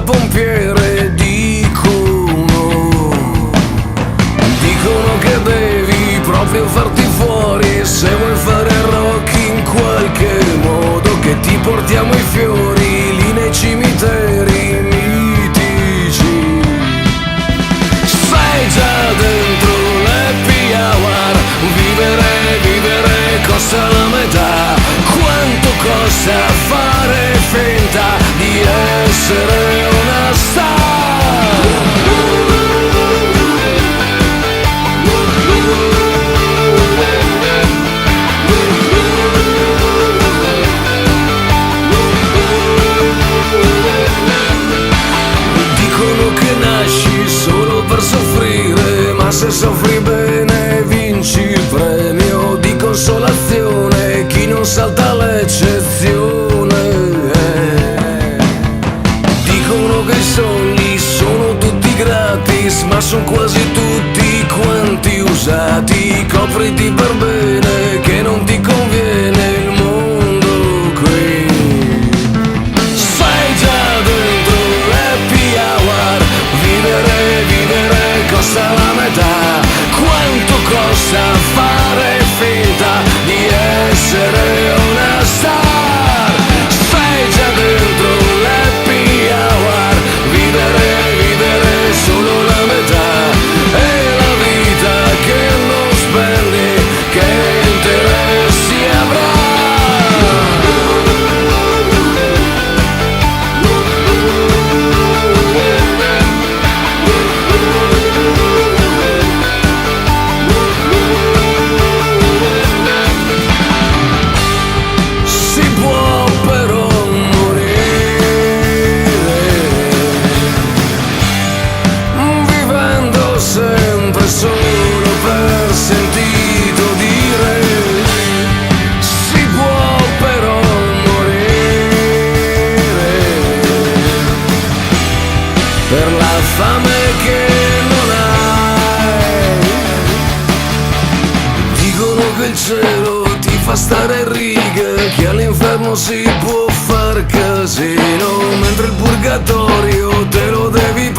senza pompiere. Dicono che devi proprio farti fuori, se vuoi fare rock in qualche modo, che ti portiamo i fiori lì nei cimiteri mitici. Sei già dentro l'happy hour, vivere costa la metà. Quanto costa fare finta di essere una star? Dicono che nasci solo per soffrire, ma se soffri bene vinci il premio di consolazione. Chi non salta l'eccezione. Dicono che i sogni sono tutti gratis, ma sono quasi tutti quanti usati. Copriti per bene che non ti conviene il mondo qui. Sei già dentro l'happy hour, vivere costa la metà. Quanto costa fare finta di essere una star? Sei già dentro l'happy hour, vivere solo la metà. E la vita che non spendi, che interessi avrà? Si può però morire vivendo sempre solo per sentito dire. Si può però morire per la fame che non hai. Dicono che il cielo ti fa stare in riga, che all'inferno si può far casino, mentre il purgatorio te lo devi